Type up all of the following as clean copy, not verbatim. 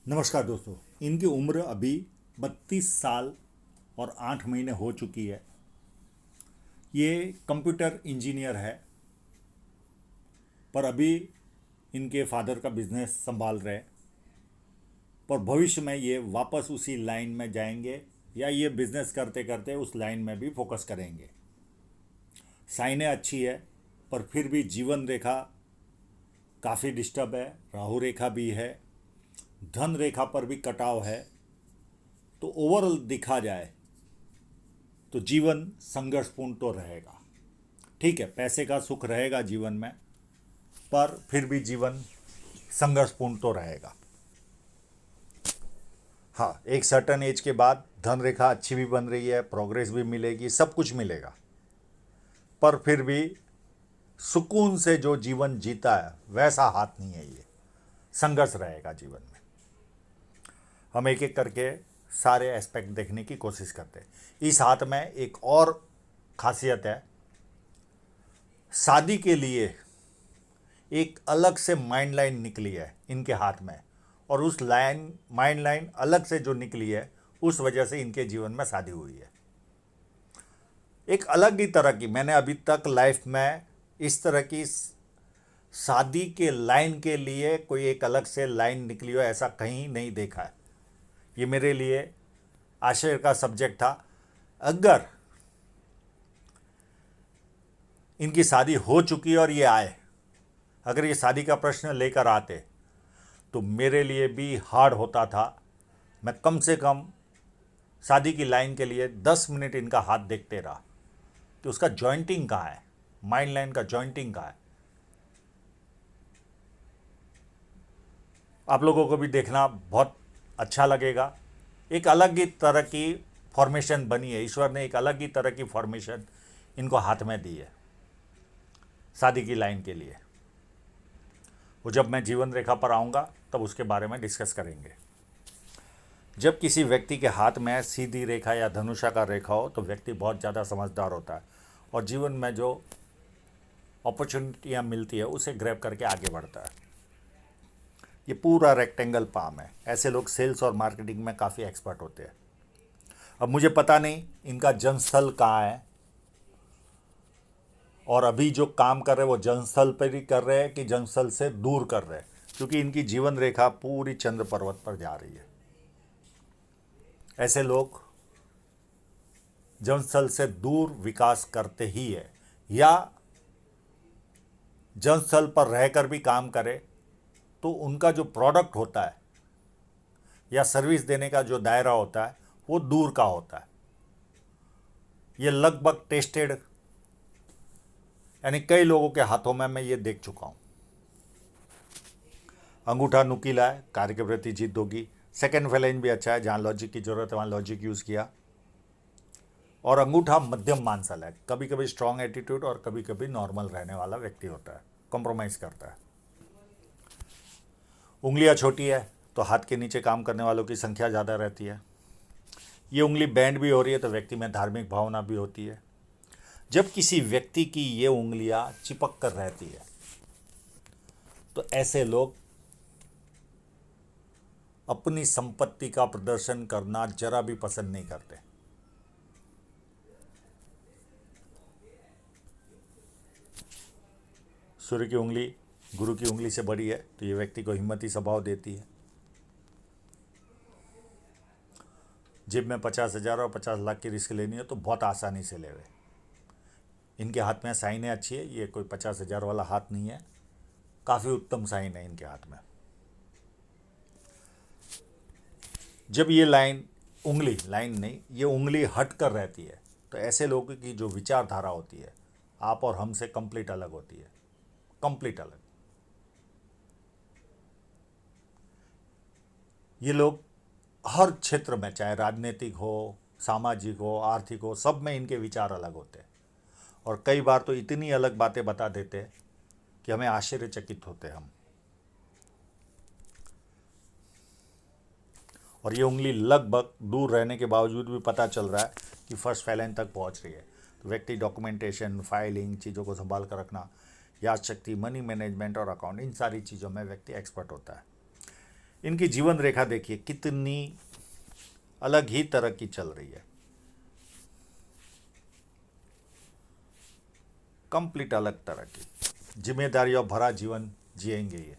नमस्कार दोस्तों। इनकी उम्र अभी 32 साल और 8 महीने हो चुकी है। ये कंप्यूटर इंजीनियर है, पर अभी इनके फादर का बिजनेस संभाल रहे हैं। पर भविष्य में ये वापस उसी लाइन में जाएंगे या ये बिजनेस करते करते उस लाइन में भी फोकस करेंगे। साइनें अच्छी है, पर फिर भी जीवन रेखा काफ़ी डिस्टर्ब है। राहु रेखा भी है, धन रेखा पर भी कटाव है। तो ओवरऑल दिखा जाए तो जीवन संघर्षपूर्ण तो रहेगा। ठीक है, पैसे का सुख रहेगा जीवन में, पर फिर भी जीवन संघर्षपूर्ण तो रहेगा। हाँ, एक सर्टन एज के बाद धन रेखा अच्छी भी बन रही है, प्रोग्रेस भी मिलेगी, सब कुछ मिलेगा। पर फिर भी सुकून से जो जीवन जीता है वैसा हाथ नहीं है। ये संघर्ष रहेगा जीवन में। हम एक एक करके सारे एस्पेक्ट देखने की कोशिश करते हैं। इस हाथ में एक और खासियत है। शादी के लिए एक अलग से माइंड लाइन निकली है इनके हाथ में, और उस माइंड लाइन अलग से जो निकली है उस वजह से इनके जीवन में शादी हुई है। एक अलग ही तरह की, मैंने अभी तक लाइफ में इस तरह की शादी के लाइन के लिए कोई एक अलग से लाइन निकली हो ऐसा कहीं नहीं देखा है। ये मेरे लिए आश्चर्य का सब्जेक्ट था। अगर इनकी शादी हो चुकी और ये आए, अगर ये शादी का प्रश्न लेकर आते तो मेरे लिए भी हार्ड होता था। मैं कम से कम शादी की लाइन के लिए 10 मिनट इनका हाथ देखते रहा कि उसका जॉइंटिंग कहाँ है, माइंड लाइन का जॉइंटिंग कहाँ है। आप लोगों को भी देखना बहुत अच्छा लगेगा। एक अलग ही तरह की फॉर्मेशन बनी है। ईश्वर ने एक अलग ही तरह की फॉर्मेशन इनको हाथ में दी है शादी की लाइन के लिए। वो जब मैं जीवन रेखा पर आऊँगा तब उसके बारे में डिस्कस करेंगे। जब किसी व्यक्ति के हाथ में सीधी रेखा या धनुषाकार रेखा हो तो व्यक्ति बहुत ज़्यादा समझदार होता है और जीवन में जो अपॉर्चुनिटियाँ मिलती है उसे ग्रैब करके आगे बढ़ता है। ये पूरा रेक्टेंगल पाम है। ऐसे लोग सेल्स और मार्केटिंग में काफ़ी एक्सपर्ट होते हैं। अब मुझे पता नहीं इनका जन्मस्थल कहाँ है, और अभी जो काम कर रहे हैं वो जन्मस्थल पर ही कर रहे हैं कि जन्मस्थल से दूर कर रहे हैं, क्योंकि इनकी जीवन रेखा पूरी चंद्र पर्वत पर जा रही है। ऐसे लोग जन्मस्थल से दूर विकास करते ही है, या जन्मस्थल पर रहकर भी काम करे तो उनका जो प्रोडक्ट होता है या सर्विस देने का जो दायरा होता है वो दूर का होता है। ये लगभग टेस्टेड, यानी कई लोगों के हाथों में मैं ये देख चुका हूँ। अंगूठा नुकीला है, कार्य के प्रति जिद होगी। सेकेंड फैलेंज भी अच्छा है, जहाँ लॉजिक की जरूरत है वहाँ लॉजिक यूज़ किया। और अंगूठा मध्यम मानसल है, कभी कभी स्ट्रांग एटीट्यूड और कभी कभी नॉर्मल रहने वाला व्यक्ति होता है, कॉम्प्रोमाइज़ करता है। उंगलियां छोटी है तो हाथ के नीचे काम करने वालों की संख्या ज़्यादा रहती है। ये उंगली बैंड भी हो रही है तो व्यक्ति में धार्मिक भावना भी होती है। जब किसी व्यक्ति की ये उंगलियां चिपक कर रहती है तो ऐसे लोग अपनी संपत्ति का प्रदर्शन करना जरा भी पसंद नहीं करते। सूर्य की उंगली गुरु की उंगली से बड़ी है तो ये व्यक्ति को हिम्मती स्वभाव देती है। जेब में 50,000 और 50 लाख की रिस्क लेनी है तो बहुत आसानी से लेवे। इनके हाथ में साइन है अच्छी है, ये कोई 50,000 वाला हाथ नहीं है, काफ़ी उत्तम साइन है इनके हाथ में। जब ये लाइन, उंगली लाइन नहीं, ये उंगली हट कर रहती है तो ऐसे लोगों की जो विचारधारा होती है आप और हमसे कंप्लीट अलग होती है, कंप्लीट अलग। ये लोग हर क्षेत्र में, चाहे राजनीतिक हो, सामाजिक हो, आर्थिक हो, सब में इनके विचार अलग होते हैं। और कई बार तो इतनी अलग बातें बता देते हैं कि हमें आश्चर्यचकित होते हैं हम। और ये उंगली लगभग दूर रहने के बावजूद भी पता चल रहा है कि फर्स्ट फैलेंज तक पहुंच रही है। तो व्यक्ति डॉक्यूमेंटेशन, फाइलिंग, चीज़ों को संभाल कर रखना, याद शक्ति, मनी मैनेजमेंट और अकाउंट, इन सारी चीज़ों में व्यक्ति एक्सपर्ट होता है। इनकी जीवन रेखा देखिए कितनी अलग ही तरह की चल रही है, कंप्लीट अलग तरह की जिम्मेदारियों भरा जीवन जिएंगे ये।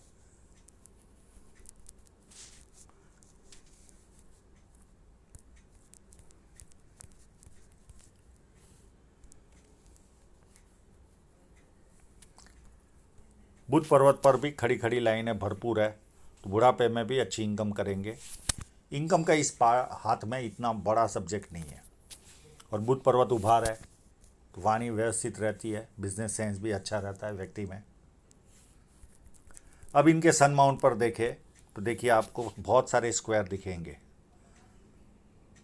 बुध पर्वत पर भी खड़ी खड़ी लाइनें भरपूर है, तो बुढ़ापे में भी अच्छी इनकम करेंगे। इनकम का इस हाथ में इतना बड़ा सब्जेक्ट नहीं है, और बुध पर्वत उभार है तो वाणी व्यवस्थित रहती है, बिजनेस सेंस भी अच्छा रहता है व्यक्ति में। अब इनके सन माउंट पर देखें तो देखिए आपको बहुत सारे स्क्वायर दिखेंगे,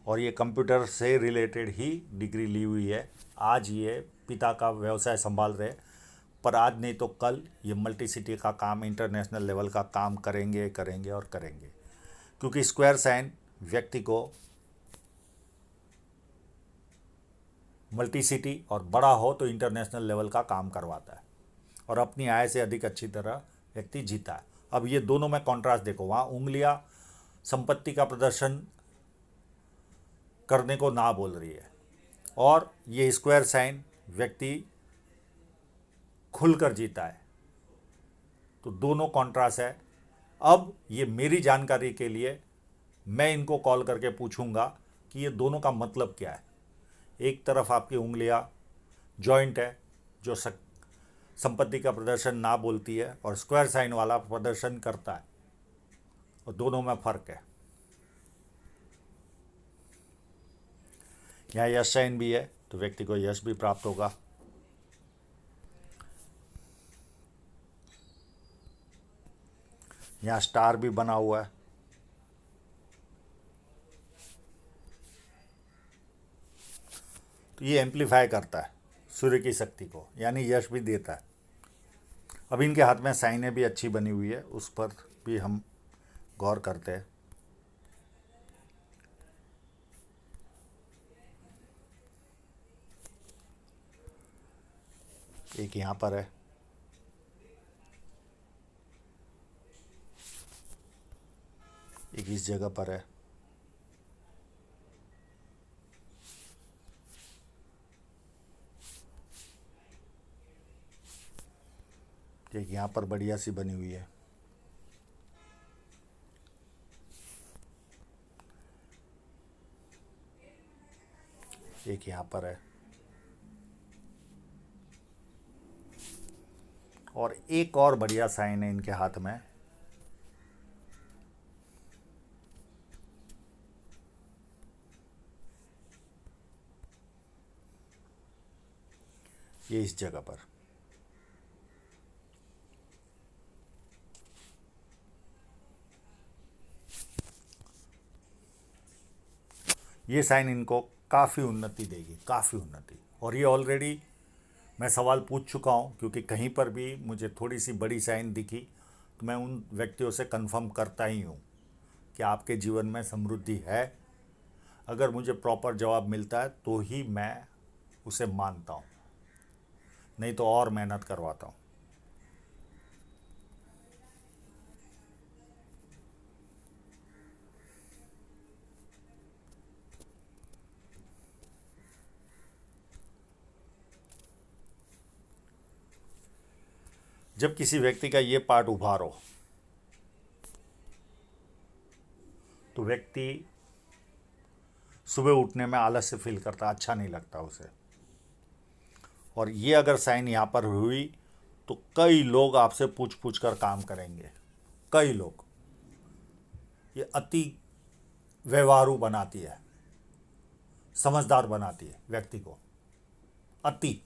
और ये कंप्यूटर से रिलेटेड ही डिग्री ली हुई है। आज ये पिता का व्यवसाय संभाल रहे, पर आज नहीं तो कल ये मल्टी सिटी का काम, इंटरनेशनल लेवल का काम करेंगे करेंगे और करेंगे, क्योंकि स्क्वायर साइन व्यक्ति को मल्टी सिटी और बड़ा हो तो इंटरनेशनल लेवल का काम करवाता है, और अपनी आय से अधिक अच्छी तरह व्यक्ति जीता है। अब ये दोनों में कॉन्ट्रास्ट देखो, वहाँ उंगलियां संपत्ति का प्रदर्शन करने को ना बोल रही है, और ये स्क्वायर साइन व्यक्ति खुलकर जीता है, तो दोनों कॉन्ट्रास्ट है। अब ये मेरी जानकारी के लिए मैं इनको कॉल करके पूछूंगा कि ये दोनों का मतलब क्या है। एक तरफ आपकी उंगलियां जॉइंट है जो संपत्ति का प्रदर्शन ना बोलती है, और स्क्वायर साइन वाला प्रदर्शन करता है, और दोनों में फर्क है। यहाँ यश साइन भी है तो व्यक्ति को यश भी प्राप्त होगा। यहाँ स्टार भी बना हुआ है, तो ये एम्पलीफाई करता है सूर्य की शक्ति को, यानी यश भी देता है। अब इनके हाथ में साइनें भी अच्छी बनी हुई है, उस पर भी हम गौर करते हैं। एक यहाँ पर है, एक इस जगह पर है, एक यहाँ पर बढ़िया सी बनी हुई है, एक यहाँ पर है, और एक और बढ़िया साइन है इनके हाथ में। ये इस जगह पर, ये साइन इनको काफ़ी उन्नति देगी, काफ़ी उन्नति। और ये ऑलरेडी मैं सवाल पूछ चुका हूँ, क्योंकि कहीं पर भी मुझे थोड़ी सी बड़ी साइन दिखी तो मैं उन व्यक्तियों से कंफर्म करता ही हूँ कि आपके जीवन में समृद्धि है। अगर मुझे प्रॉपर जवाब मिलता है तो ही मैं उसे मानता हूँ, नहीं तो और मेहनत करवाता हूँ। जब किसी व्यक्ति का ये पार्ट उभारो तो व्यक्ति सुबह उठने में आलस्य फील करता, अच्छा नहीं लगता उसे। और ये अगर साइन यहाँ पर हुई तो कई लोग आपसे पूछ पूछ कर काम करेंगे, कई लोग। ये अति व्यवहारू बनाती है, समझदार बनाती है व्यक्ति को, अति।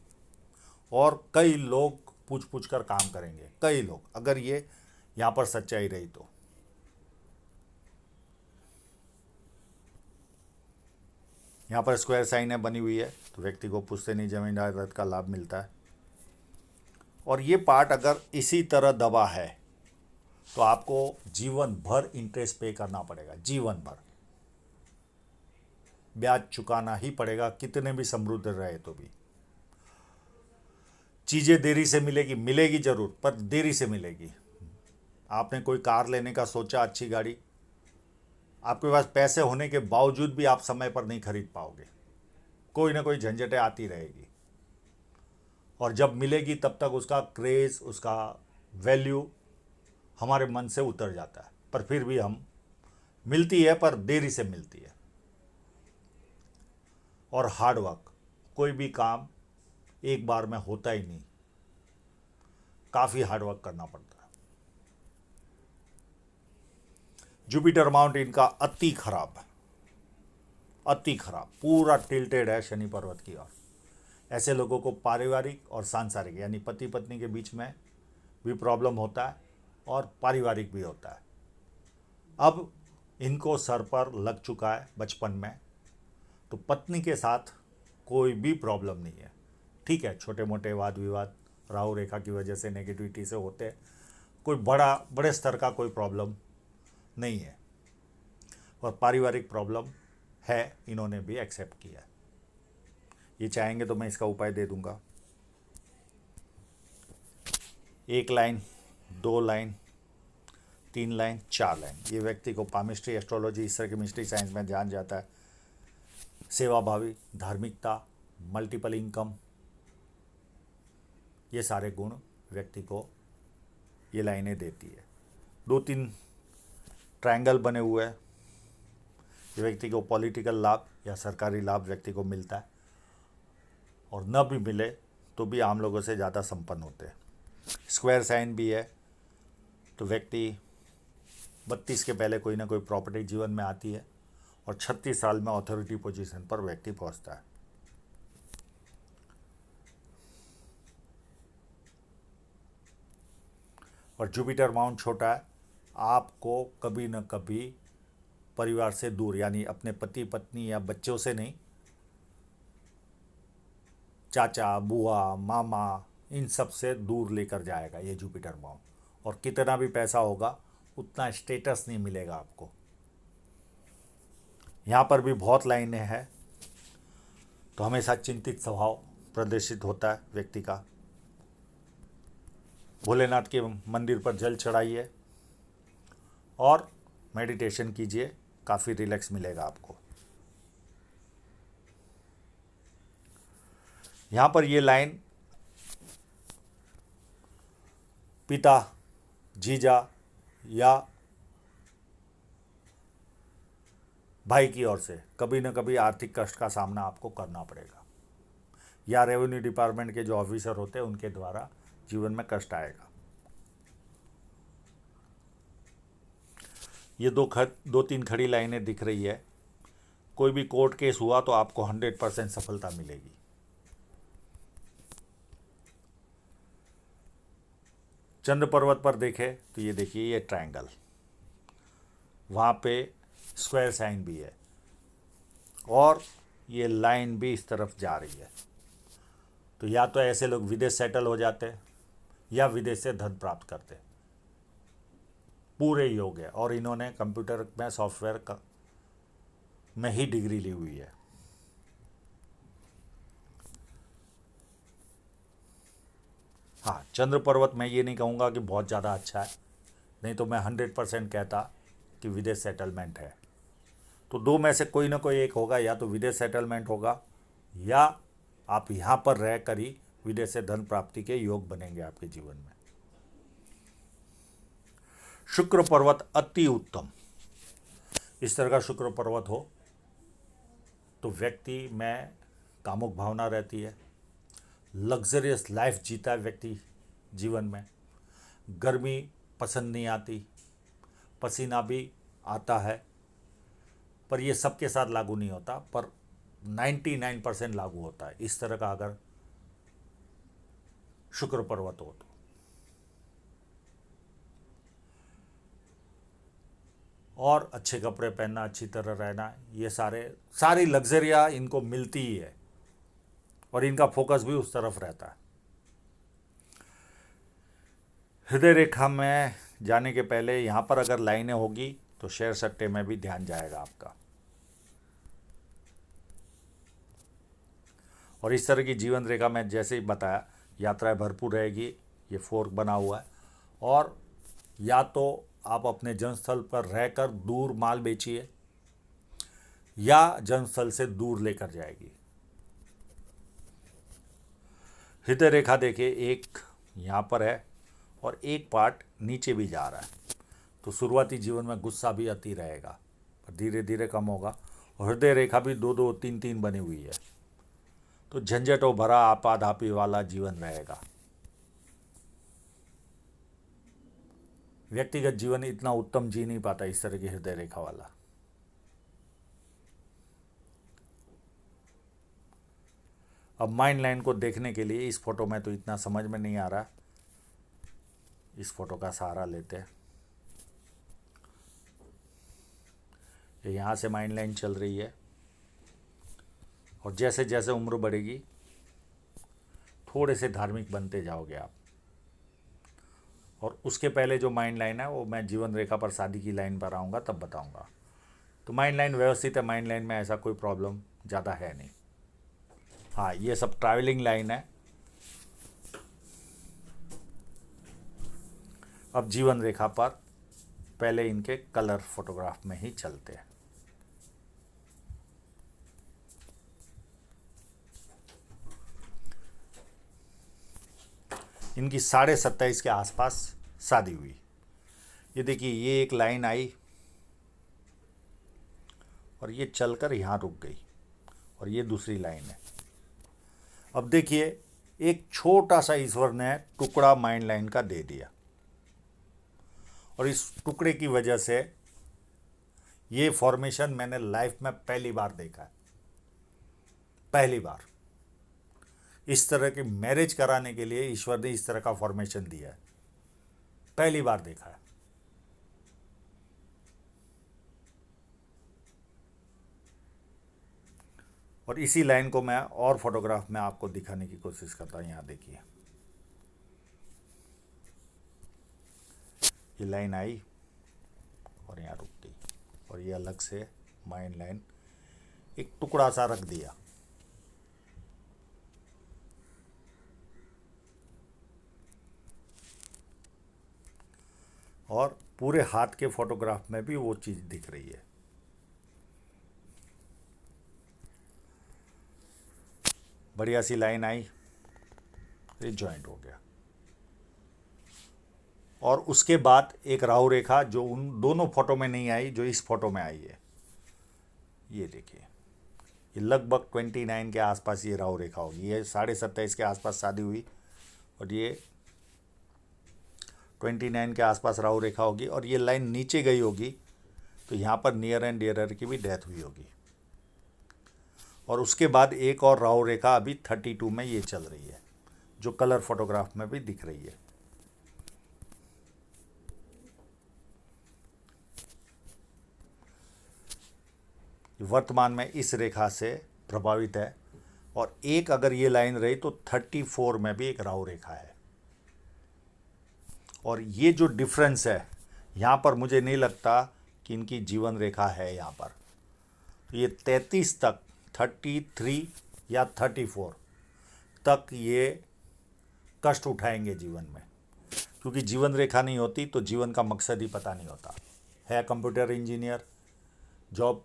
और कई लोग पूछ पूछ कर काम करेंगे, कई लोग, अगर ये यहाँ पर सच्चाई रही तो। यहाँ पर स्क्वायर साइन बनी हुई है तो व्यक्ति को पुश्तैनी जमीन जायदाद का लाभ मिलता है। और ये पार्ट अगर इसी तरह दबा है तो आपको जीवन भर इंटरेस्ट पे करना पड़ेगा, जीवन भर ब्याज चुकाना ही पड़ेगा, कितने भी समृद्ध रहे तो भी। चीज़ें देरी से मिलेगी, मिलेगी जरूर, पर देरी से मिलेगी। आपने कोई कार लेने का सोचा, अच्छी गाड़ी, आपके पास पैसे होने के बावजूद भी आप समय पर नहीं खरीद पाओगे, कोई ना कोई झंझटें आती रहेगी। और जब मिलेगी तब तक उसका क्रेज़, उसका वैल्यू हमारे मन से उतर जाता है, पर फिर भी हम, मिलती है पर देरी से मिलती है। और हार्ड वर्क, कोई भी काम एक बार में होता ही नहीं, काफ़ी हार्ड वर्क करना पड़ता है। जुपिटर माउंट इनका अति खराब है, अति खराब, पूरा टिल्टेड है शनि पर्वत की ओर। ऐसे लोगों को पारिवारिक और सांसारिक यानी पति पत्नी के बीच में भी प्रॉब्लम होता है और पारिवारिक भी होता है। अब इनको सर पर लग चुका है बचपन में, तो पत्नी के साथ कोई भी प्रॉब्लम नहीं है। ठीक है, छोटे मोटे वाद विवाद राहु रेखा की वजह से, नेगेटिविटी से होते हैं, कोई बड़े स्तर का कोई प्रॉब्लम नहीं है। और पारिवारिक प्रॉब्लम है, इन्होंने भी एक्सेप्ट किया है। ये चाहेंगे तो मैं इसका उपाय दे दूंगा। 1 लाइन, 2 लाइन, 3 लाइन, 4 लाइन, ये व्यक्ति को पामिस्ट्री, एस्ट्रोलॉजी, इस तरह की मिस्ट्री साइंस में जान जाता है। सेवाभावी, धार्मिकता, मल्टीपल इनकम, ये सारे गुण व्यक्ति को ये लाइनें देती है। 2-3 ट्रायंगल बने हुए हैं, ये व्यक्ति को पॉलिटिकल लाभ या सरकारी लाभ व्यक्ति को मिलता है, और न भी मिले तो भी आम लोगों से ज़्यादा संपन्न होते हैं। स्क्वायर साइन भी है, तो व्यक्ति 32 के पहले कोई ना कोई प्रॉपर्टी जीवन में आती है, और 36 साल में अथॉरिटी पोजीशन पर व्यक्ति पहुंचता है। और जुपिटर माउंट छोटा है, आपको कभी न कभी परिवार से दूर, यानी अपने पति पत्नी या बच्चों से नहीं, चाचा, बुआ, मामा, इन सब से दूर लेकर जाएगा ये जुपिटर माउंट। और कितना भी पैसा होगा उतना स्टेटस नहीं मिलेगा आपको। यहाँ पर भी बहुत लाइनें हैं, तो हमेशा चिंतित स्वभाव प्रदर्शित होता है व्यक्ति का। भोलेनाथ के मंदिर पर जल चढ़ाइए और मेडिटेशन कीजिए, काफ़ी रिलैक्स मिलेगा आपको। यहाँ पर ये लाइन पिता, जीजा या भाई की ओर से कभी न कभी आर्थिक कष्ट का सामना आपको करना पड़ेगा, या रेवेन्यू डिपार्टमेंट के जो ऑफिसर होते हैं उनके द्वारा जीवन में कष्ट आएगा। ये 2-3 खड़ी लाइनें दिख रही है, कोई भी कोर्ट केस हुआ तो आपको 100% सफलता मिलेगी। चंद्र पर्वत पर देखें तो ये देखिए, ये ट्रायंगल, वहाँ पे स्क्वायर साइन भी है, और ये लाइन भी इस तरफ जा रही है। तो या तो ऐसे लोग विदेश सेटल हो जाते हैं या विदेश से धन प्राप्त करते, पूरे योग है। और इन्होंने कंप्यूटर में, सॉफ्टवेयर का में ही डिग्री ली हुई है। हाँ, चंद्र पर्वत मैं ये नहीं कहूँगा कि बहुत ज़्यादा अच्छा है, नहीं तो मैं 100% कहता कि विदेश सेटलमेंट है। तो 2 में से कोई ना कोई एक होगा, या तो विदेश सेटलमेंट होगा, या आप यहाँ पर रह कर ही विदेश से धन प्राप्ति के योग बनेंगे आपके जीवन में। शुक्र पर्वत अति उत्तम, इस तरह का शुक्र पर्वत हो तो व्यक्ति में कामुक भावना रहती है, लग्जरियस लाइफ जीता है व्यक्ति जीवन में, गर्मी पसंद नहीं आती, पसीना भी आता है, पर ये सबके साथ लागू नहीं होता, पर 99% लागू होता है इस तरह का अगर शुक्र पर्वत हो तो। और अच्छे कपड़े पहनना, अच्छी तरह रहना, ये सारी लग्जरियाँ इनको मिलती ही है, और इनका फोकस भी उस तरफ रहता है। हृदय रेखा में जाने के पहले यहाँ पर अगर लाइनें होगी तो शेयर सट्टे में भी ध्यान जाएगा आपका। और इस तरह की जीवन रेखा में जैसे ही बताया, यात्राएं भरपूर रहेगी, ये फोर्क बना हुआ है, और या तो आप अपने जन्मस्थल पर रहकर दूर माल बेचिए या जन्मस्थल से दूर लेकर जाएगी। हृदय रेखा देखिए, एक यहाँ पर है और एक पार्ट नीचे भी जा रहा है। तो शुरुआती जीवन में गुस्सा भी आती रहेगा पर धीरे धीरे कम होगा। और हृदय रेखा भी दो दो तीन तीन बनी हुई है, तो झंझटों भरा आपाधापी वाला जीवन रहेगा। व्यक्तिगत जीवन इतना उत्तम जी नहीं पाता इस तरह की हृदय रेखा वाला। अब माइंड लाइन को देखने के लिए इस फोटो में तो इतना समझ में नहीं आ रहा, इस फोटो का सहारा लेते हैं। ये यहाँ से माइंड लाइन चल रही है और जैसे जैसे उम्र बढ़ेगी थोड़े से धार्मिक बनते जाओगे आप। और उसके पहले जो माइंड लाइन है वो मैं जीवन रेखा पर शादी की लाइन पर आऊँगा तब बताऊँगा। तो माइंड लाइन व्यवस्थित है, माइंड लाइन में ऐसा कोई प्रॉब्लम ज़्यादा है नहीं। हाँ, ये सब ट्रैवलिंग लाइन है। अब जीवन रेखा पर पहले इनके कलर फोटोग्राफ में ही चलते हैं। इनकी 27.5 के आसपास शादी हुई। ये देखिए, ये एक लाइन आई और ये चलकर यहाँ रुक गई और ये दूसरी लाइन है। अब देखिए, एक छोटा सा ईश्वर ने टुकड़ा माइंड लाइन का दे दिया और इस टुकड़े की वजह से ये फॉर्मेशन मैंने लाइफ में पहली बार देखा है। पहली बार इस तरह की मैरिज कराने के लिए ईश्वर ने इस तरह का फॉर्मेशन दिया है, पहली बार देखा है। और इसी लाइन को मैं और फोटोग्राफ में आपको दिखाने की कोशिश करता हूँ। यहाँ देखिए, ये लाइन आई और यहाँ रुक गई और ये अलग से माइंड लाइन एक टुकड़ा सा रख दिया। और पूरे हाथ के फोटोग्राफ में भी वो चीज़ दिख रही है। बढ़िया सी लाइन आई, ये जॉइंट हो गया। और उसके बाद एक राहु रेखा जो उन दोनों फोटो में नहीं आई, जो इस फोटो में आई है। ये देखिए, ये लगभग 29 के आसपास ये राहु रेखा होगी। ये 27.5 के आसपास शादी हुई और ये 29 के आसपास राहु रेखा होगी और ये लाइन नीचे गई होगी तो यहाँ पर नियर एंड डियरर की भी डेथ हुई होगी। और उसके बाद एक और राहु रेखा अभी 32 में ये चल रही है, जो कलर फोटोग्राफ में भी दिख रही है। वर्तमान में इस रेखा से प्रभावित है और एक अगर ये लाइन रही तो 34 में भी एक राहु रेखा है। और ये जो डिफरेंस है यहाँ पर मुझे नहीं लगता कि इनकी जीवन रेखा है यहाँ पर। तो ये 33 तक, 33 या 34 तक ये कष्ट उठाएंगे जीवन में, क्योंकि जीवन रेखा नहीं होती तो जीवन का मकसद ही पता नहीं होता है। कंप्यूटर इंजीनियर, जॉब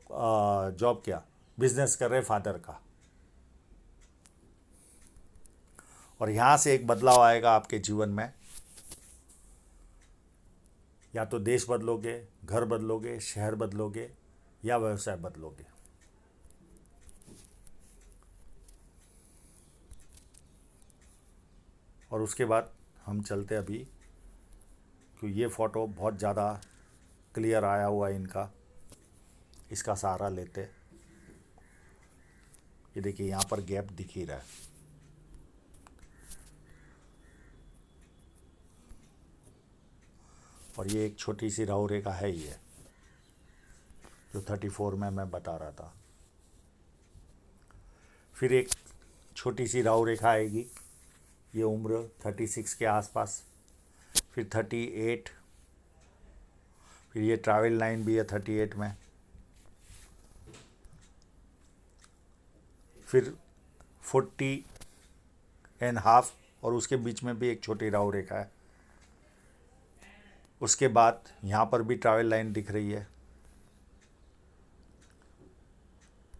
क्या, बिजनेस कर रहे फादर का। और यहाँ से एक बदलाव आएगा आपके जीवन में, या तो देश बदलोगे, घर बदलोगे, शहर बदलोगे या व्यवसाय बदलोगे। और उसके बाद हम चलते अभी, क्योंकि ये फ़ोटो बहुत ज़्यादा क्लियर आया हुआ है इनका, इसका सहारा लेते। ये देखिए, यहाँ पर गैप दिख ही रहा है। और ये एक छोटी सी राहु रेखा है ही है, जो 34 में मैं बता रहा था। फिर एक छोटी सी राहु रेखा आएगी, ये उम्र 36 के आसपास। फिर 38, फिर ये ट्रैवल लाइन भी है 38 में। फिर 40.5 और उसके बीच में भी एक छोटी राहु रेखा है। उसके बाद यहाँ पर भी ट्रैवल लाइन दिख रही है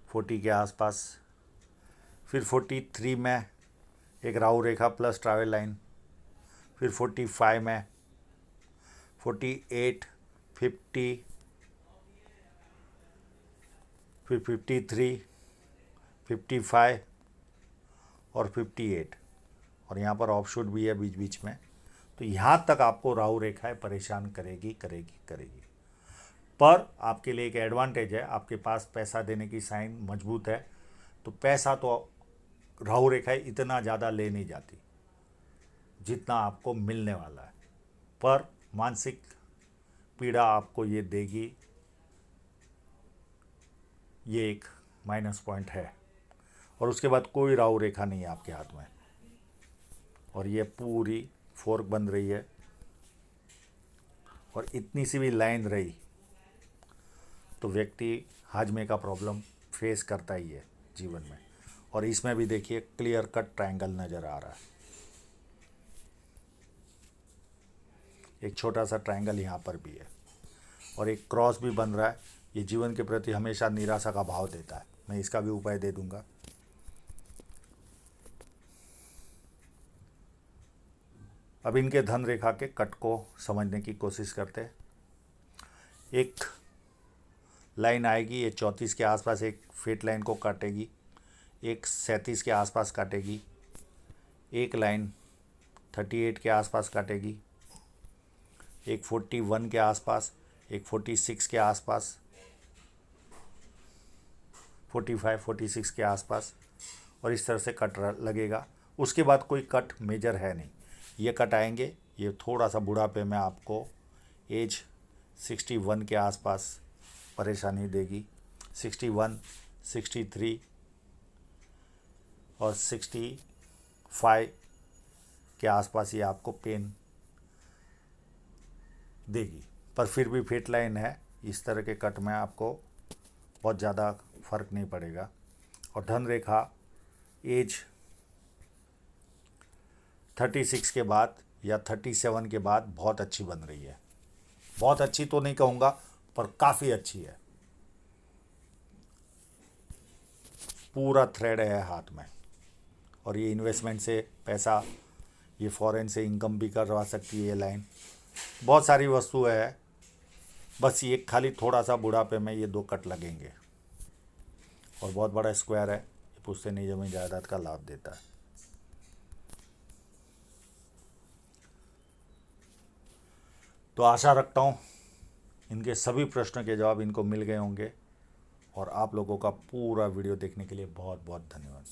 40 के आसपास। फिर 43 में एक राहु रेखा प्लस ट्रैवल लाइन। फिर 45 में 48, 50, फिर 53, 55 और 58, और यहाँ पर ऑफशूट भी है बीच बीच में। तो यहाँ तक आपको राहु रेखाएं परेशान करेगी करेगी करेगी। पर आपके लिए एक एडवांटेज है, आपके पास पैसा देने की साइन मजबूत है, तो पैसा तो राहु रेखाएं इतना ज़्यादा ले नहीं जाती जितना आपको मिलने वाला है, पर मानसिक पीड़ा आपको ये देगी, ये एक माइनस पॉइंट है। और उसके बाद कोई राहु रेखा नहीं है आपके हाथ में, और ये पूरी फोर्क बन रही है, और इतनी सी भी लाइन रही तो व्यक्ति हाजमे का प्रॉब्लम फेस करता ही है जीवन में। और इसमें भी देखिए क्लियर कट ट्रायंगल नज़र आ रहा है, एक छोटा सा ट्रायंगल यहाँ पर भी है, और एक क्रॉस भी बन रहा है। ये जीवन के प्रति हमेशा निराशा का भाव देता है। मैं इसका भी उपाय दे दूंगा। अब इनके धन रेखा के कट को समझने की कोशिश करते हैं। एक लाइन आएगी, ये 34 के आसपास एक फेट लाइन को काटेगी, एक 37 के आसपास काटेगी, एक लाइन 38 के आसपास काटेगी, एक 41 के आसपास, एक 46 के आसपास, 45, 46 के आसपास, और इस तरह से कट लगेगा। उसके बाद कोई कट मेजर है नहीं। ये कट आएंगे, ये थोड़ा सा बुढ़ापे में आपको एज 61 के आसपास परेशानी देगी। 61, 63 और 65 के आसपास ये आपको पेन देगी, पर फिर भी फिट लाइन है। इस तरह के कट में आपको बहुत ज़्यादा फर्क नहीं पड़ेगा। और धन रेखा एज 36 के बाद या 37 के बाद बहुत अच्छी बन रही है। बहुत अच्छी तो नहीं कहूँगा, पर काफ़ी अच्छी है। पूरा थ्रेड है हाथ में, और ये इन्वेस्टमेंट से पैसा, ये फॉरेन से इनकम भी करवा सकती है ये लाइन। बहुत सारी वस्तुएं है, बस ये खाली थोड़ा सा बुढ़ापे में ये दो कट लगेंगे। और बहुत बड़ा स्क्वायर है, ये पुश्तैनी जमीन जायदाद का लाभ देता है। तो आशा रखता हूँ इनके सभी प्रश्नों के जवाब इनको मिल गए होंगे, और आप लोगों का पूरा वीडियो देखने के लिए बहुत बहुत धन्यवाद।